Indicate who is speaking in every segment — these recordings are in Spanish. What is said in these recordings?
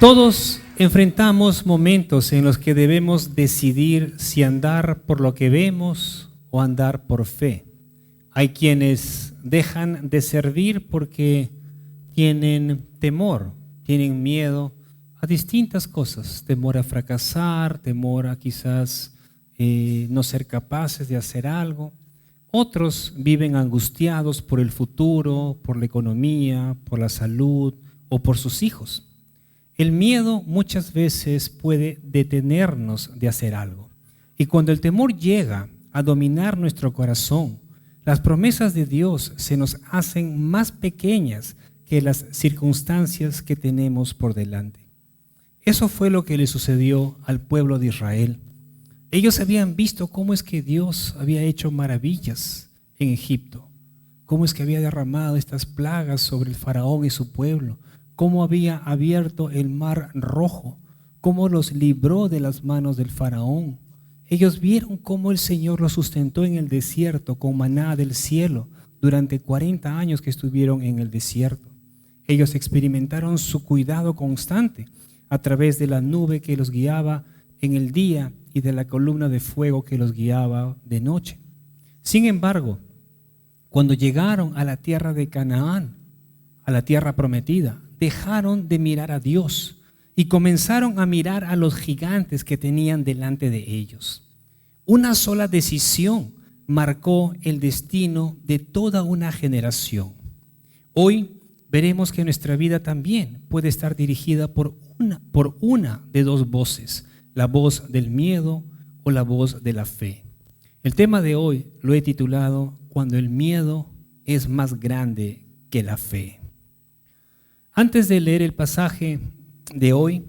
Speaker 1: Todos enfrentamos momentos en los que debemos decidir si andar por lo que vemos o andar por fe. Hay quienes dejan de servir porque tienen temor, tienen miedo a distintas cosas, temor a fracasar, temor a quizás no ser capaces de hacer algo. Otros viven angustiados por el futuro, por la economía, por la salud o por sus hijos. El miedo muchas veces puede detenernos de hacer algo. Y cuando el temor llega a dominar nuestro corazón, las promesas de Dios se nos hacen más pequeñas que las circunstancias que tenemos por delante. Eso fue lo que le sucedió al pueblo de Israel. Ellos habían visto cómo es que Dios había hecho maravillas en Egipto, cómo es que había derramado estas plagas sobre el faraón y su pueblo, cómo había abierto el mar rojo, cómo los libró de las manos del faraón. Ellos vieron cómo el Señor los sustentó en el desierto con maná del cielo durante 40 años que estuvieron en el desierto. Ellos experimentaron su cuidado constante a través de la nube que los guiaba en el día y de la columna de fuego que los guiaba de noche. Sin embargo, cuando llegaron a la tierra de Canaán, a la tierra prometida, dejaron de mirar a Dios y comenzaron a mirar a los gigantes que tenían delante de ellos. Una sola decisión marcó el destino de toda una generación. Hoy veremos que nuestra vida también puede estar dirigida por una de dos voces, la voz del miedo o la voz de la fe. El tema de hoy lo he titulado Cuando el miedo es más grande que la fe. Antes de leer el pasaje de hoy,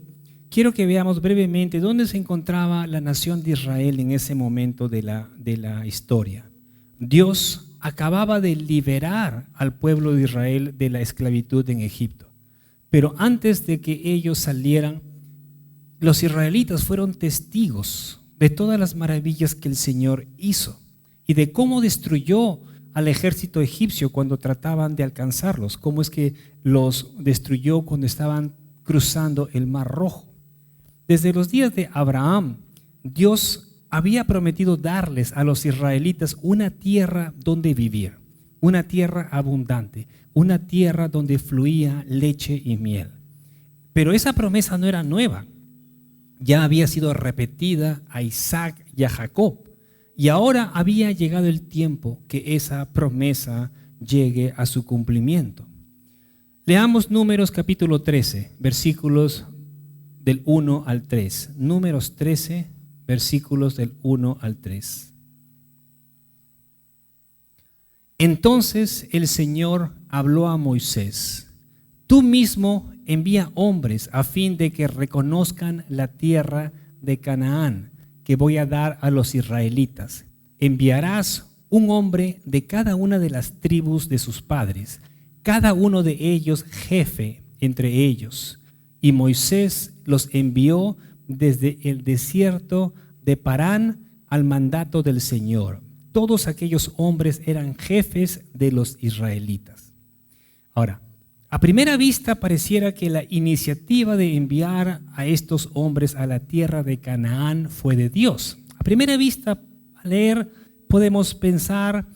Speaker 1: quiero que veamos brevemente dónde se encontraba la nación de Israel en ese momento de la historia. Dios acababa de liberar al pueblo de Israel de la esclavitud en Egipto. Pero antes de que ellos salieran, los israelitas fueron testigos de todas las maravillas que el Señor hizo y de cómo destruyó al ejército egipcio cuando trataban de alcanzarlos, cómo es que los destruyó cuando estaban cruzando el Mar Rojo. Desde los días de Abraham, Dios había prometido darles a los israelitas una tierra donde vivir, una tierra abundante, una tierra donde fluía leche y miel. Pero esa promesa no era nueva, ya había sido repetida a Isaac y a Jacob. Y ahora había llegado el tiempo que esa promesa llegue a su cumplimiento. Leamos Números capítulo 13, versículos del 1 al 3. Números 13, versículos del 1 al 3. Entonces el Señor habló a Moisés: Tú mismo envía hombres a fin de que reconozcan la tierra de Canaán que voy a dar a los israelitas. Enviarás un hombre de cada una de las tribus de sus padres, cada uno de ellos jefe entre ellos. Y Moisés los envió desde el desierto de Parán al mandato del Señor. Todos aquellos hombres eran jefes de los israelitas. Ahora, a primera vista pareciera que la iniciativa de enviar a estos hombres a la tierra de Canaán fue de Dios. A primera vista, al leer, podemos pensar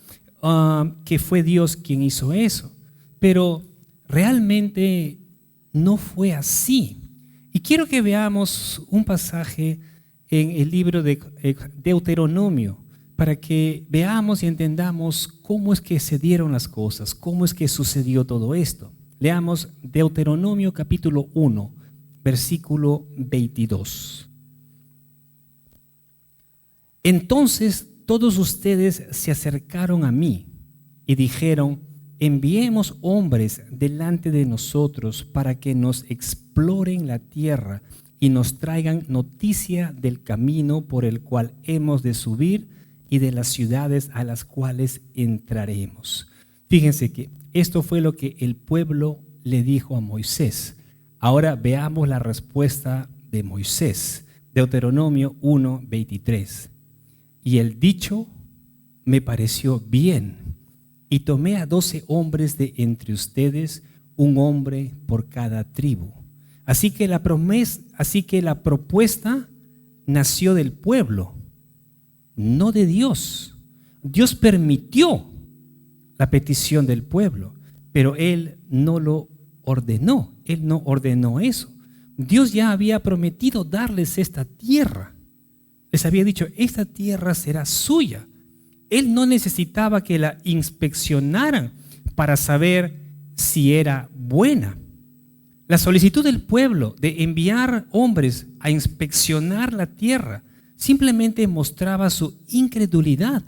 Speaker 1: que fue Dios quien hizo eso, pero realmente no fue así. Y quiero que veamos un pasaje en el libro de Deuteronomio para que veamos y entendamos cómo es que se dieron las cosas, cómo es que sucedió todo esto. Leamos Deuteronomio capítulo 1, versículo 22. Entonces todos ustedes se acercaron a mí y dijeron: enviemos hombres delante de nosotros para que nos exploren la tierra y nos traigan noticia del camino por el cual hemos de subir y de las ciudades a las cuales entraremos. Fíjense que esto fue lo que el pueblo le dijo a Moisés. Ahora veamos la respuesta de Moisés. Deuteronomio 1, 23. Y el dicho me pareció bien, y tomé a 12 hombres de entre ustedes, un hombre por cada tribu. Así que la propuesta nació del pueblo, no de Dios. Dios permitió la petición del pueblo, pero Él no lo ordenó. Él no ordenó eso. Dios ya había prometido darles esta tierra. Les había dicho, esta tierra será suya. Él no necesitaba que la inspeccionaran para saber si era buena. La solicitud del pueblo de enviar hombres a inspeccionar la tierra simplemente mostraba su incredulidad.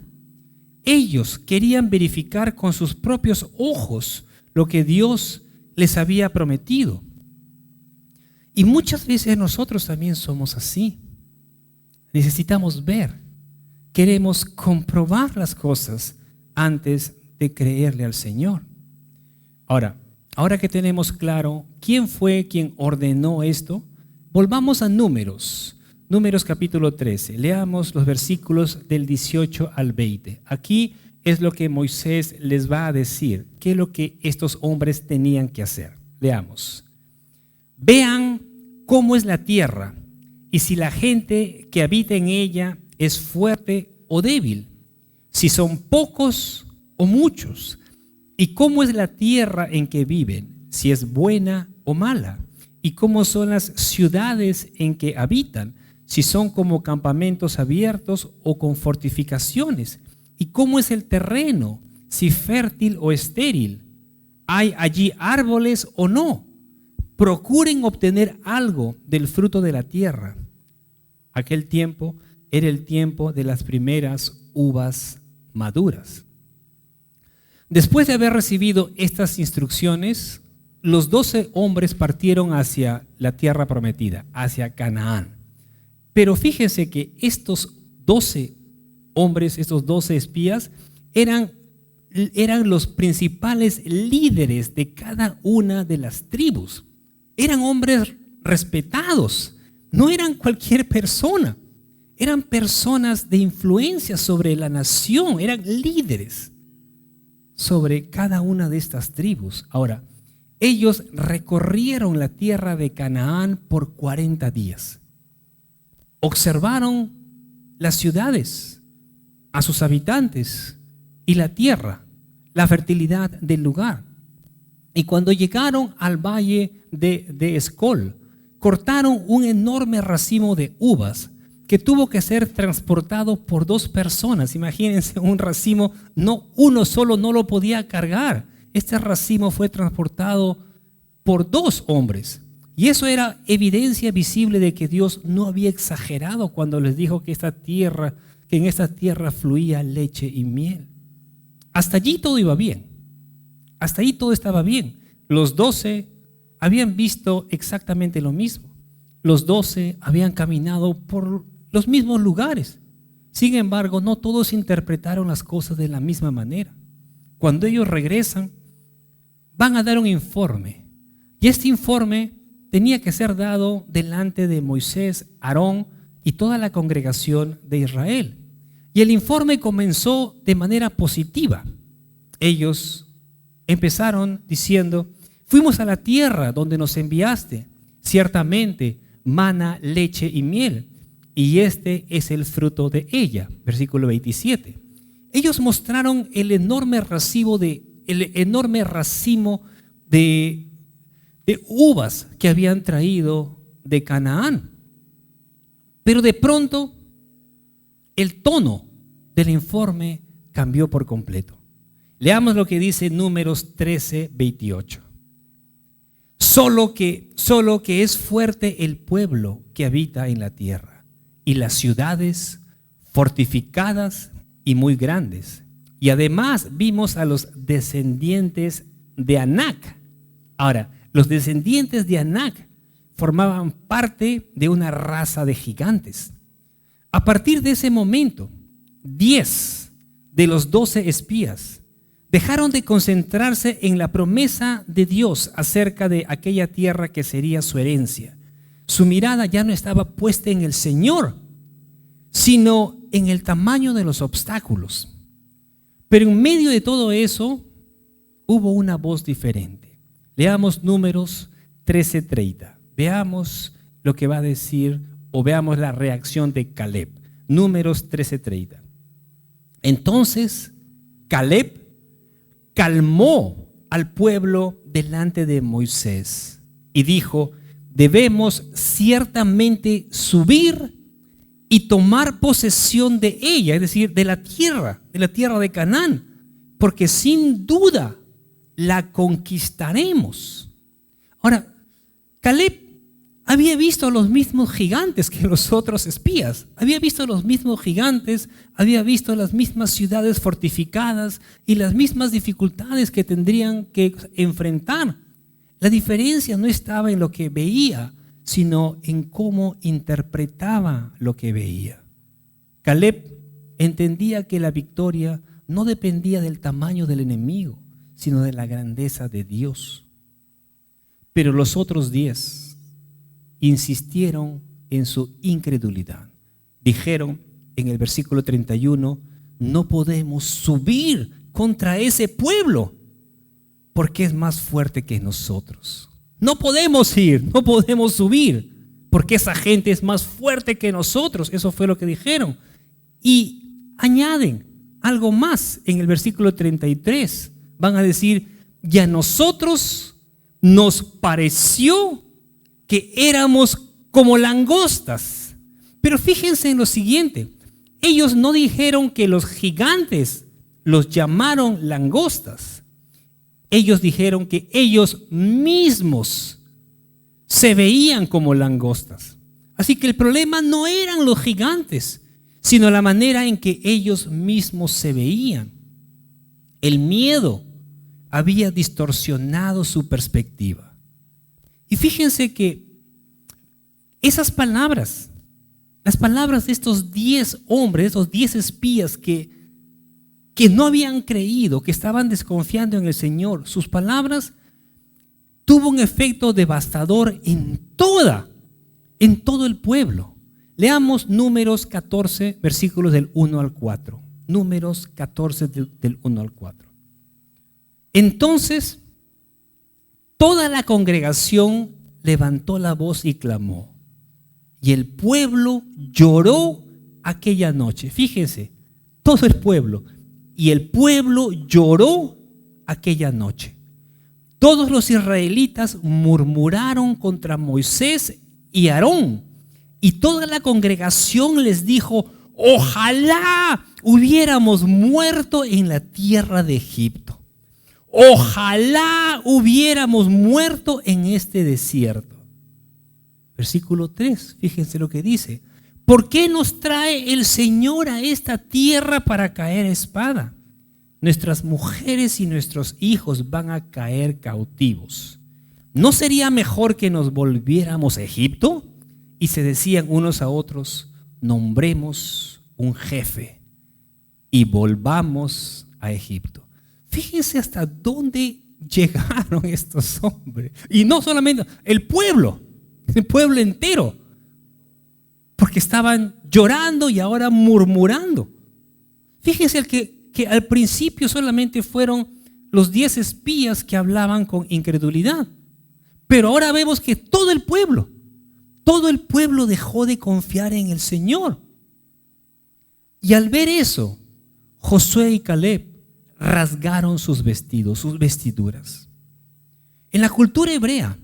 Speaker 1: Ellos querían verificar con sus propios ojos lo que Dios les había prometido. Y muchas veces nosotros también somos así. Necesitamos ver, queremos comprobar las cosas antes de creerle al Señor. Ahora que tenemos claro quién fue quien ordenó esto, volvamos a Números capítulo 13. Leamos los versículos del 18 al 20. Aquí es lo que Moisés les va a decir, qué es lo que estos hombres tenían que hacer. Leamos. Vean cómo es la tierra y si la gente que habita en ella es fuerte o débil, si son pocos o muchos, y cómo es la tierra en que viven, si es buena o mala, y cómo son las ciudades en que habitan, si son como campamentos abiertos o con fortificaciones, y cómo es el terreno, si fértil o estéril, hay allí árboles o no. Procuren obtener algo del fruto de la tierra. Aquel tiempo era el tiempo de las primeras uvas maduras. Después de haber recibido estas instrucciones, los 12 hombres partieron hacia la tierra prometida, hacia Canaán. Pero fíjense que estos 12 hombres, estos 12 espías, eran los principales líderes de cada una de las tribus. Eran hombres respetados, no eran cualquier persona. Eran personas de influencia sobre la nación, eran líderes sobre cada una de estas tribus. Ahora, ellos recorrieron la tierra de Canaán por 40 días. Observaron las ciudades, a sus habitantes y la tierra, la fertilidad del lugar. Y cuando llegaron al valle de Escol, cortaron un enorme racimo de uvas que tuvo que ser transportado por 2 personas. Imagínense, un racimo, no uno solo no lo podía cargar. Este racimo fue transportado por 2 hombres. Y eso era evidencia visible de que Dios no había exagerado cuando les dijo que en esta tierra fluía leche y miel. Hasta allí todo iba bien. Hasta ahí todo estaba bien. Los 12 habían visto exactamente lo mismo. Los 12 habían caminado por los mismos lugares. Sin embargo, no todos interpretaron las cosas de la misma manera. Cuando ellos regresan, van a dar un informe. Y este informe tenía que ser dado delante de Moisés, Aarón y toda la congregación de Israel. Y el informe comenzó de manera positiva. Ellos empezaron diciendo: fuimos a la tierra donde nos enviaste, ciertamente mana, leche y miel, y este es el fruto de ella. Versículo 27. Ellos mostraron el enorme racimo de uvas que habían traído de Canaán. Pero de pronto el tono del informe cambió por completo. Leamos lo que dice Números 13:28. Solo que es fuerte el pueblo que habita en la tierra, y las ciudades fortificadas y muy grandes. Y además vimos a los descendientes de Anac. Ahora, los descendientes de Anac formaban parte de una raza de gigantes. A partir de ese momento, 10 de los 12 espías dejaron de concentrarse en la promesa de Dios acerca de aquella tierra que sería su herencia. Su mirada ya no estaba puesta en el Señor, sino en el tamaño de los obstáculos. Pero en medio de todo eso, hubo una voz diferente. Leamos Números 13:30. Veamos lo que va a decir, o veamos la reacción de Caleb. Números 13:30. Entonces Caleb calmó al pueblo delante de Moisés y dijo: debemos ciertamente subir y tomar posesión de ella, es decir, de la tierra de Canaán, porque sin duda la conquistaremos. Ahora, Caleb había visto los mismos gigantes que los otros espías, había visto los mismos gigantes, había visto las mismas ciudades fortificadas y las mismas dificultades que tendrían que enfrentar. La diferencia no estaba en lo que veía, sino en cómo interpretaba lo que veía. Caleb entendía que la victoria no dependía del tamaño del enemigo, sino de la grandeza de Dios. Pero los otros 10 insistieron en su incredulidad. Dijeron en el versículo 31: no podemos subir contra ese pueblo porque es más fuerte que nosotros. No podemos ir, no podemos subir porque esa gente es más fuerte que nosotros. Eso fue lo que dijeron. Y añaden algo más en el versículo 33. Van a decir: y a nosotros nos pareció que éramos como langostas. Pero fíjense en lo siguiente: ellos no dijeron que los gigantes los llamaron langostas. Ellos dijeron que ellos mismos se veían como langostas. Así que el problema no eran los gigantes, sino la manera en que ellos mismos se veían. El miedo había distorsionado su perspectiva. Y fíjense que esas palabras, las palabras de estos 10 hombres, estos 10 espías que no habían creído, que estaban desconfiando en el Señor, sus palabras tuvo un efecto devastador en todo el pueblo. Leamos Números 14, versículos del 1 al 4. Números 14 del 1 al 4. Entonces toda la congregación levantó la voz y clamó, y el pueblo lloró aquella noche. Fíjense, todo el pueblo. Y el pueblo lloró aquella noche. Todos los israelitas murmuraron contra Moisés y Aarón, y toda la congregación les dijo: ojalá hubiéramos muerto en la tierra de Egipto. Ojalá hubiéramos muerto en este desierto. Versículo 3, fíjense lo que dice: ¿por qué nos trae el Señor a esta tierra para caer a espada? Nuestras mujeres y nuestros hijos van a caer cautivos. ¿No sería mejor que nos volviéramos a Egipto? Y se decían unos a otros: nombremos un jefe y volvamos a Egipto. Fíjense hasta dónde llegaron estos hombres. Y no solamente el pueblo entero. Porque estaban llorando y ahora murmurando. Fíjense que al principio solamente fueron los 10 espías que hablaban con incredulidad. Pero ahora vemos que todo el pueblo dejó de confiar en el Señor. Y al ver eso, Josué y Caleb rasgaron sus vestidos, sus vestiduras. En la cultura hebrea,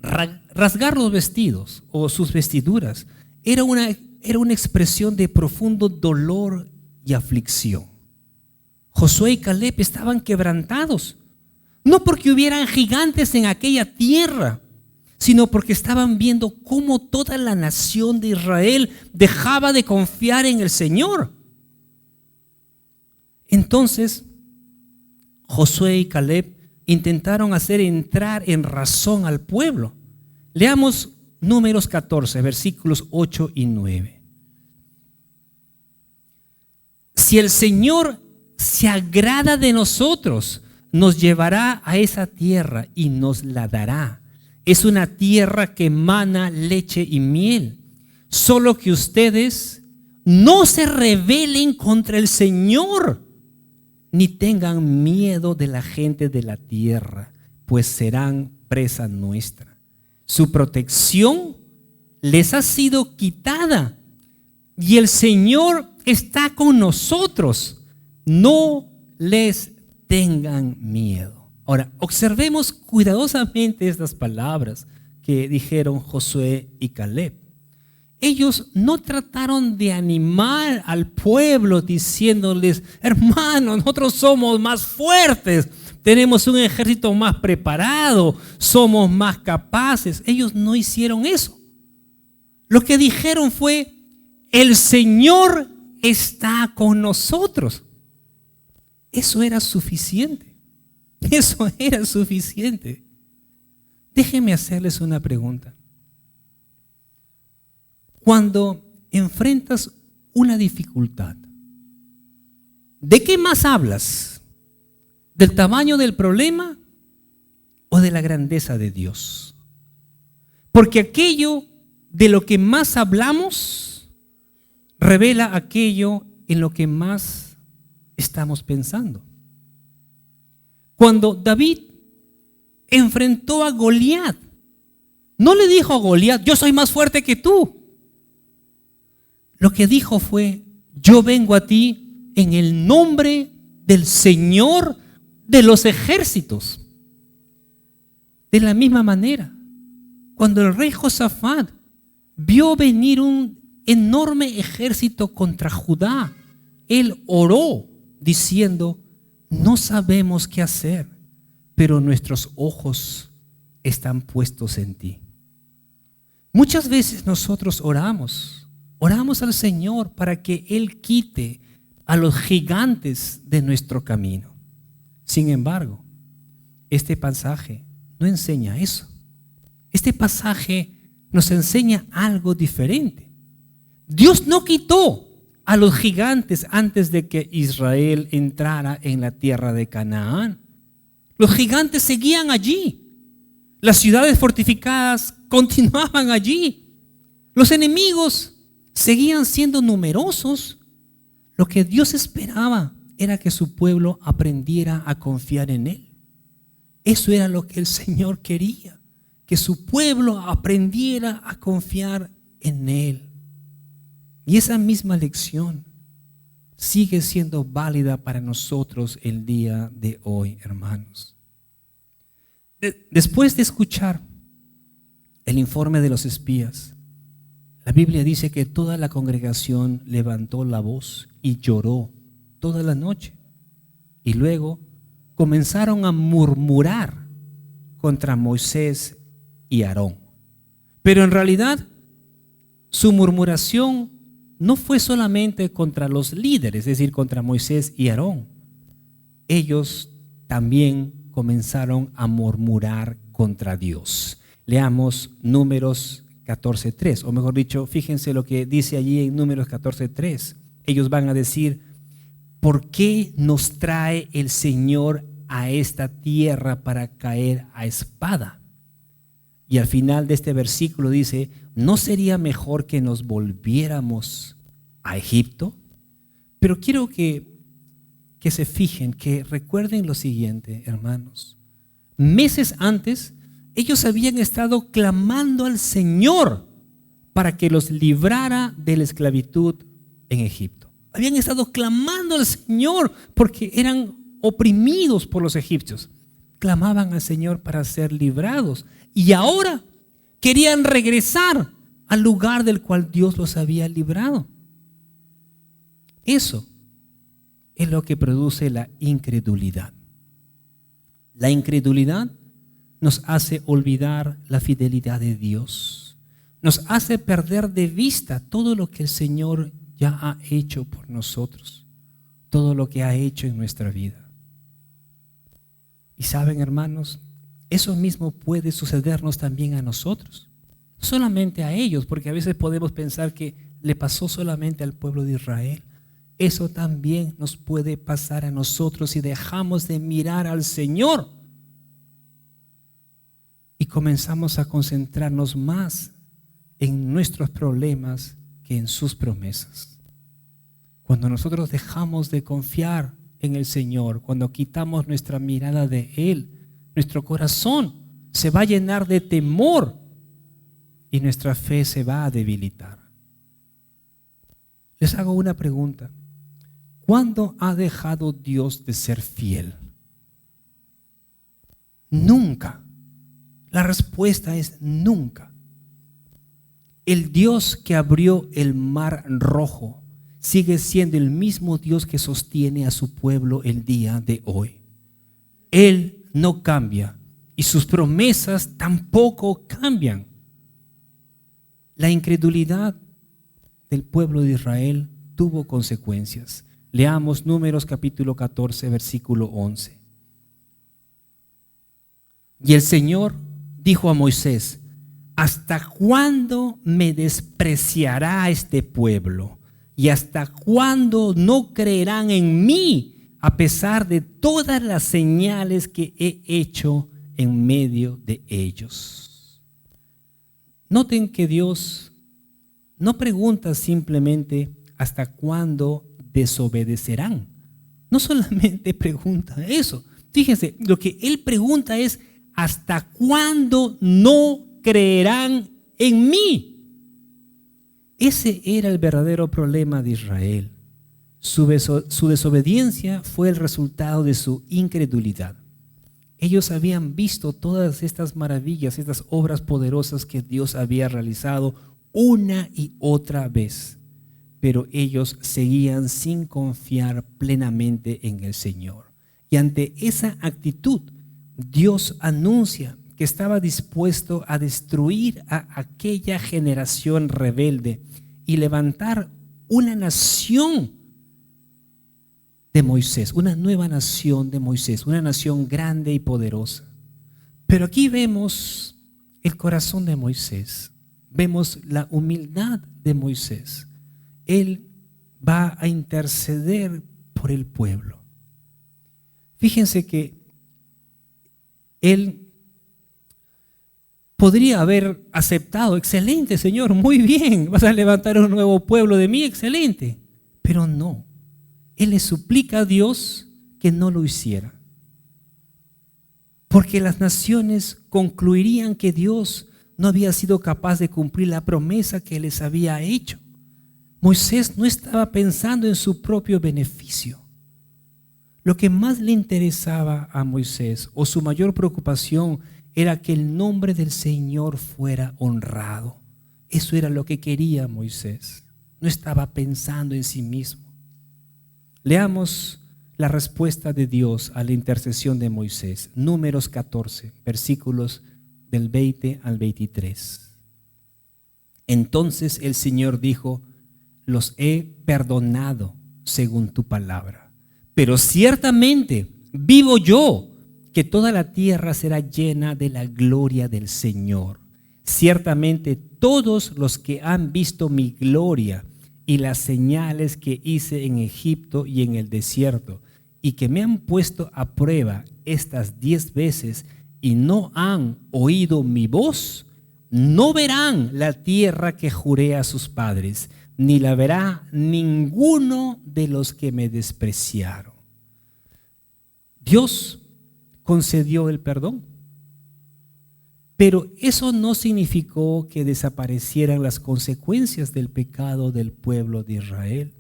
Speaker 1: rasgar los vestidos o sus vestiduras era una expresión de profundo dolor y aflicción. Josué y Caleb estaban quebrantados, no porque hubieran gigantes en aquella tierra, sino porque estaban viendo cómo toda la nación de Israel dejaba de confiar en el Señor. Entonces, Josué y Caleb intentaron hacer entrar en razón al pueblo. Leamos Números 14, versículos 8 y 9. Si el Señor se agrada de nosotros, nos llevará a esa tierra y nos la dará. Es una tierra que emana leche y miel. Solo que ustedes no se rebelen contra el Señor, ni tengan miedo de la gente de la tierra, pues serán presa nuestra. Su protección les ha sido quitada y el Señor está con nosotros. No les tengan miedo. Ahora, observemos cuidadosamente estas palabras que dijeron Josué y Caleb. Ellos no trataron de animar al pueblo diciéndoles: hermanos, nosotros somos más fuertes, tenemos un ejército más preparado, somos más capaces. Ellos no hicieron eso. Lo que dijeron fue: el Señor está con nosotros. Eso era suficiente. Eso era suficiente. Déjenme hacerles una pregunta. Cuando enfrentas una dificultad, ¿de qué más hablas? ¿Del tamaño del problema o de la grandeza de Dios? Porque aquello de lo que más hablamos revela aquello en lo que más estamos pensando. Cuando David enfrentó a Goliat, no le dijo a Goliat: yo soy más fuerte que tú. Lo que dijo fue: yo vengo a ti en el nombre del Señor de los ejércitos. De la misma manera, cuando el rey Josafat vio venir un enorme ejército contra Judá, él oró diciendo: no sabemos qué hacer, pero nuestros ojos están puestos en ti. Muchas veces nosotros oramos al Señor para que Él quite a los gigantes de nuestro camino. Sin embargo, este pasaje no enseña eso. Este pasaje nos enseña algo diferente. Dios no quitó a los gigantes antes de que Israel entrara en la tierra de Canaán. Los gigantes seguían allí. Las ciudades fortificadas continuaban allí. Los enemigos seguían siendo numerosos. Lo que Dios esperaba era que su pueblo aprendiera a confiar en Él. Eso era lo que el Señor quería, que su pueblo aprendiera a confiar en Él. Y esa misma lección sigue siendo válida para nosotros el día de hoy, hermanos. Después de escuchar el informe de los espías, la Biblia dice que toda la congregación levantó la voz y lloró toda la noche. Y luego comenzaron a murmurar contra Moisés y Aarón. Pero en realidad su murmuración no fue solamente contra los líderes, es decir, contra Moisés y Aarón. Ellos también comenzaron a murmurar contra Dios. Leamos Números 14:3, o mejor dicho, fíjense lo que dice allí en Números 14:3. Ellos van a decir: ¿por qué nos trae el Señor a esta tierra para caer a espada? Y al final de este versículo dice: ¿no sería mejor que nos volviéramos a Egipto? Pero quiero que se fijen, que recuerden lo siguiente, hermanos. Meses antes, ellos habían estado clamando al Señor para que los librara de la esclavitud en Egipto. Habían estado clamando al Señor porque eran oprimidos por los egipcios. Clamaban al Señor para ser librados. Y ahora querían regresar al lugar del cual Dios los había librado. Eso es lo que produce la incredulidad. La incredulidad nos hace olvidar la fidelidad de Dios. Nos hace perder de vista todo lo que el Señor ya ha hecho por nosotros, todo lo que ha hecho en nuestra vida. Y saben, hermanos, eso mismo puede sucedernos también a nosotros, no solamente a ellos, porque a veces podemos pensar que le pasó solamente al pueblo de Israel. Eso también nos puede pasar a nosotros si dejamos de mirar al Señor y comenzamos a concentrarnos más en nuestros problemas que en sus promesas. Cuando nosotros dejamos de confiar en el Señor, cuando quitamos nuestra mirada de Él, nuestro corazón se va a llenar de temor y nuestra fe se va a debilitar. Les hago una pregunta. ¿Cuándo ha dejado Dios de ser fiel? Nunca. La respuesta es nunca. El Dios que abrió el mar rojo sigue siendo el mismo Dios que sostiene a su pueblo el día de hoy. Él no cambia y sus promesas tampoco cambian. La incredulidad del pueblo de Israel tuvo consecuencias. Leamos Números capítulo 14, versículo 11. Y el Señor dijo a Moisés: ¿hasta cuándo me despreciará este pueblo? ¿Y hasta cuándo no creerán en mí a pesar de todas las señales que he hecho en medio de ellos? Noten que Dios no pregunta simplemente hasta cuándo desobedecerán. No solamente pregunta eso. Fíjense, lo que Él pregunta es: ¿hasta cuándo no creerán en mí? Ese era el verdadero problema de Israel. Su desobediencia fue el resultado de su incredulidad. Ellos habían visto todas estas maravillas, estas obras poderosas que Dios había realizado una y otra vez, pero ellos seguían sin confiar plenamente en el Señor. Y ante esa actitud, Dios anuncia que estaba dispuesto a destruir a aquella generación rebelde y levantar una nación de Moisés, una nueva nación de Moisés, una nación grande y poderosa. Pero aquí vemos el corazón de Moisés, vemos la humildad de Moisés. Él va a interceder por el pueblo. Fíjense que él podría haber aceptado: excelente, Señor, muy bien, vas a levantar un nuevo pueblo de mí, excelente. Pero no, él le suplica a Dios que no lo hiciera, porque las naciones concluirían que Dios no había sido capaz de cumplir la promesa que les había hecho. Moisés no estaba pensando en su propio beneficio. Lo que más le interesaba a Moisés, o su mayor preocupación, era que el nombre del Señor fuera honrado. Eso era lo que quería Moisés. No estaba pensando en sí mismo. Leamos la respuesta de Dios a la intercesión de Moisés. Números 14, versículos del 20 al 23. Entonces el Señor dijo: los he perdonado según tu palabra. Pero ciertamente vivo yo, que toda la tierra será llena de la gloria del Señor. Ciertamente todos los que han visto mi gloria y las señales que hice en Egipto y en el desierto, y que me han puesto a prueba estas 10 veces y no han oído mi voz, no verán la tierra que juré a sus padres, ni la verá ninguno de los que me despreciaron. Dios concedió el perdón, pero eso no significó que desaparecieran las consecuencias del pecado del pueblo de Israel.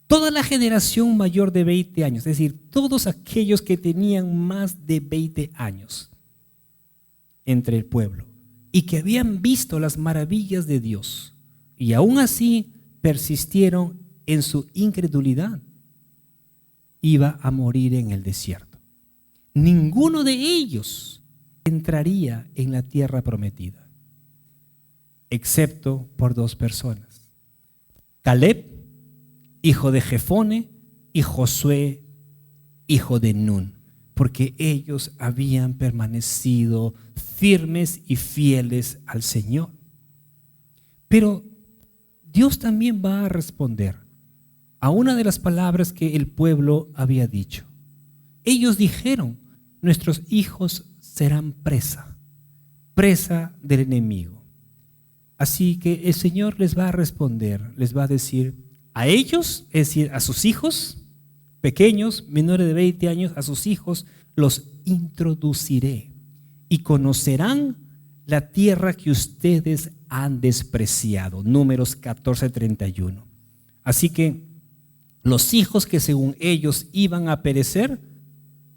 Speaker 1: Toda la generación mayor de 20 años, es decir, todos aquellos que tenían más de 20 años entre el pueblo y que habían visto las maravillas de Dios y aún así persistieron en su incredulidad, iba a morir en el desierto. Ninguno de ellos entraría en la tierra prometida, excepto por 2 personas: Caleb, hijo de Jefone, y Josué, hijo de Nun, porque ellos habían permanecido firmes y fieles al Señor. Pero Dios también va a responder a una de las palabras que el pueblo había dicho. Ellos dijeron: nuestros hijos serán presa del enemigo. Así que el Señor les va a responder, les va a decir a ellos, es decir, a sus hijos pequeños, menores de 20 años, a sus hijos los introduciré y conocerán la tierra que ustedes han despreciado. Números 14:31. Así que los hijos que según ellos iban a perecer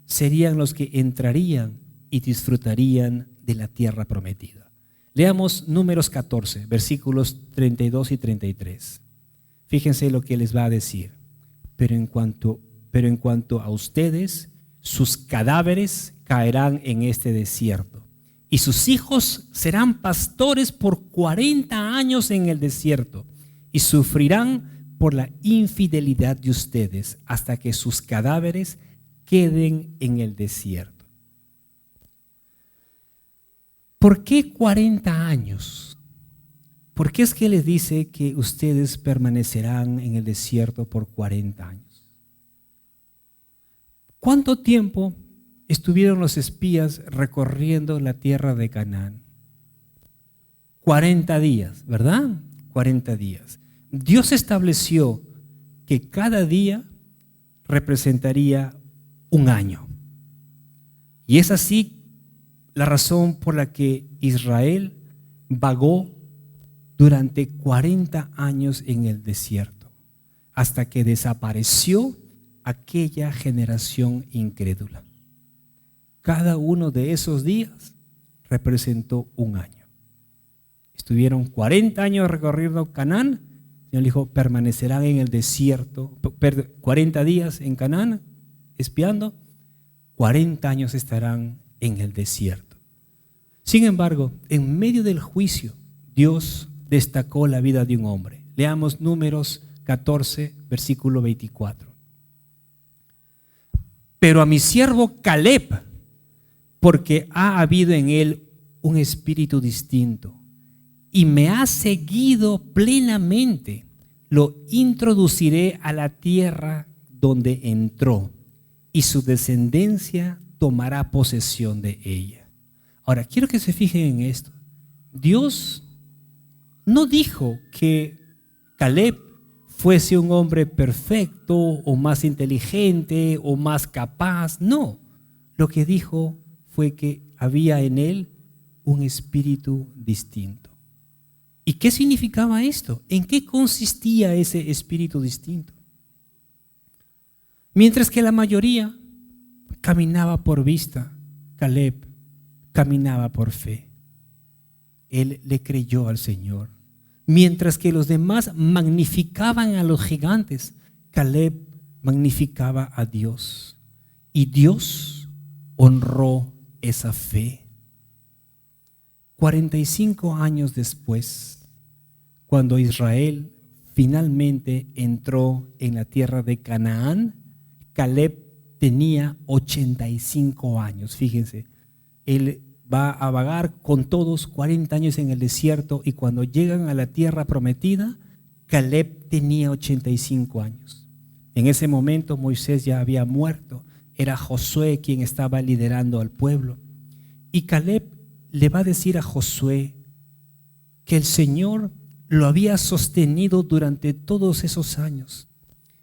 Speaker 1: serían los que entrarían y disfrutarían de la tierra prometida. Leamos Números 14, versículos 32 y 33. Fíjense lo que les va a decir. Pero en cuanto a ustedes, sus cadáveres caerán en este desierto, y sus hijos serán pastores por 40 años en el desierto, y sufrirán por la infidelidad de ustedes hasta que sus cadáveres queden en el desierto. ¿Por qué 40 años? ¿Por qué es que les dice que ustedes permanecerán en el desierto por 40 años? ¿Cuánto tiempo estuvieron los espías recorriendo la tierra de Canaán? 40 días, ¿verdad? 40 días. Dios estableció que cada día representaría un año. Y es así la razón por la que Israel vagó durante 40 años en el desierto, hasta que desapareció aquella generación incrédula. Cada uno de esos días representó un año. Estuvieron 40 años recorriendo Canaán. El Señor dijo, permanecerán en el desierto, 40 días en Canaán, espiando, 40 años estarán en el desierto. Sin embargo, en medio del juicio, Dios destacó la vida de un hombre. Leamos Números 14, versículo 24. Pero a mi siervo Caleb, porque ha habido en él un espíritu distinto y me ha seguido plenamente, lo introduciré a la tierra donde entró y su descendencia tomará posesión de ella. Ahora, quiero que se fijen en esto. Dios no dijo que Caleb fuese un hombre perfecto o más inteligente o más capaz. No, lo que dijo fue que había en él un espíritu distinto. ¿Y qué significaba esto? ¿En qué consistía ese espíritu distinto? Mientras que la mayoría caminaba por vista, Caleb caminaba por fe. Él le creyó al Señor. Mientras que los demás magnificaban a los gigantes, Caleb magnificaba a Dios. Y Dios honró esa fe. 45 años después, cuando Israel finalmente entró en la tierra de Canaán, Caleb tenía 85 años. Fíjense, él va a vagar con todos 40 años en el desierto, y cuando llegan a la tierra prometida, Caleb tenía 85 años. En ese momento Moisés ya había muerto, era Josué quien estaba liderando al pueblo. Y Caleb le va a decir a Josué que el Señor lo había sostenido durante todos esos años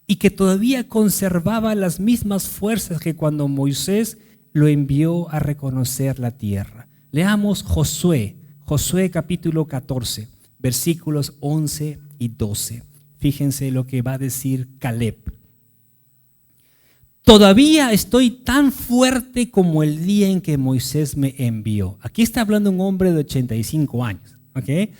Speaker 1: y que todavía conservaba las mismas fuerzas que cuando Moisés lo envió a reconocer la tierra. Leamos Josué capítulo 14, versículos 11 y 12. Fíjense lo que va a decir Caleb. Todavía estoy tan fuerte como el día en que Moisés me envió. Aquí está hablando un hombre de 85 años. ¿Okay?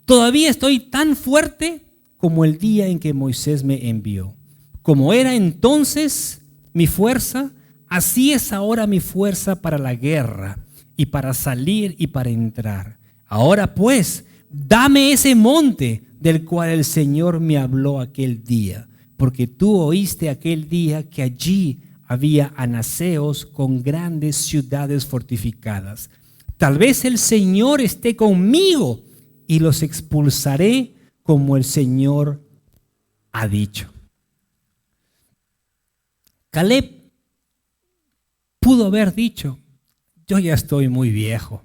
Speaker 1: Todavía estoy tan fuerte como el día en que Moisés me envió. Como era entonces mi fuerza, así es ahora mi fuerza para la guerra y para salir y para entrar. Ahora pues, dame ese monte del cual el Señor me habló aquel día, porque tú oíste aquel día que allí había anaseos con grandes ciudades fortificadas. Tal vez el Señor esté conmigo y los expulsaré como el Señor ha dicho. Caleb pudo haber dicho, yo ya estoy muy viejo,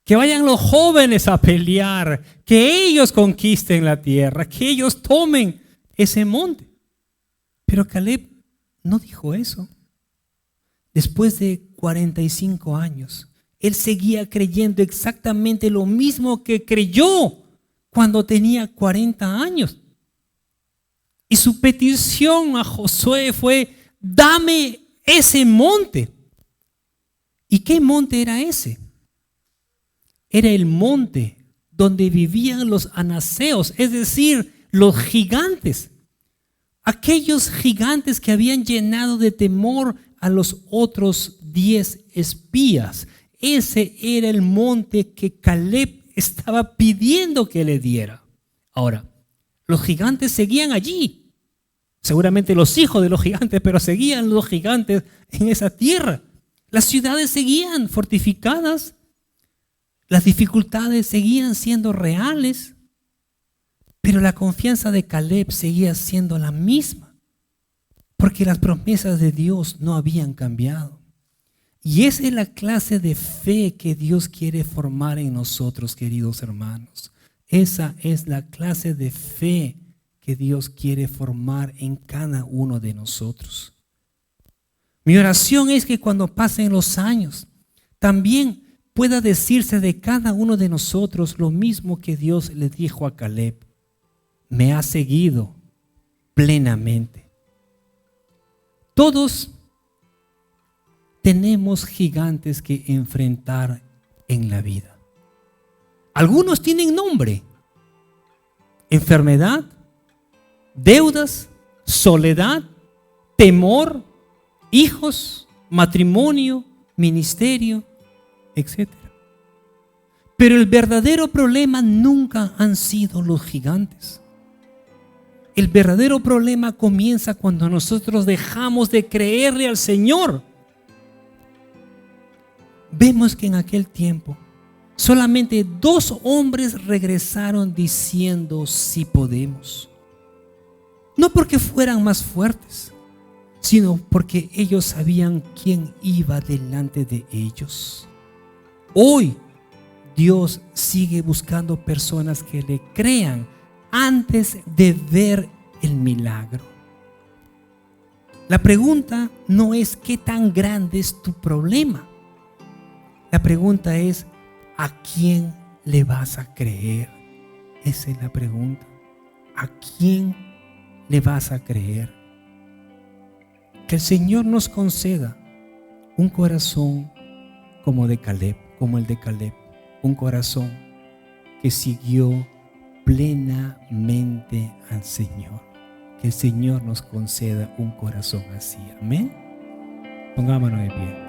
Speaker 1: que vayan los jóvenes a pelear, que ellos conquisten la tierra, que ellos tomen ese monte. Pero Caleb no dijo eso. Después de 45 años, Él seguía creyendo exactamente lo mismo que creyó cuando tenía 40 años. Y su petición a Josué fue: dame ese monte. ¿Y qué monte era ese? Era el monte donde vivían los anaseos, es decir, los gigantes. Aquellos gigantes que habían llenado de temor a los otros 10 espías. Ese era el monte que Caleb estaba pidiendo que le diera. Ahora, los gigantes seguían allí. Seguramente los hijos de los gigantes, pero seguían los gigantes en esa tierra. Las ciudades seguían fortificadas. Las dificultades seguían siendo reales. Pero la confianza de Caleb seguía siendo la misma, porque las promesas de Dios no habían cambiado. Y esa es la clase de fe que Dios quiere formar en nosotros, queridos hermanos. Esa es la clase de fe que Dios quiere formar en cada uno de nosotros. Mi oración es que cuando pasen los años, también pueda decirse de cada uno de nosotros lo mismo que Dios le dijo a Caleb: me ha seguido plenamente. Todos tenemos gigantes que enfrentar en la vida. Algunos tienen nombre: enfermedad, deudas, soledad, temor, hijos, matrimonio, ministerio, etc. Pero el verdadero problema nunca han sido los gigantes. El verdadero problema comienza cuando nosotros dejamos de creerle al Señor. Vemos que en aquel tiempo solamente 2 hombres regresaron diciendo: sí podemos. No porque fueran más fuertes, sino porque ellos sabían quién iba delante de ellos. Hoy Dios sigue buscando personas que le crean antes de ver el milagro. La pregunta no es qué tan grande es tu problema. La pregunta es: ¿a quién le vas a creer? Esa es la pregunta. ¿A quién le vas a creer? Que el Señor nos conceda un corazón como el de Caleb, un corazón que siguió plenamente al Señor. Que el Señor nos conceda un corazón así. Amén. Pongámonos de pie.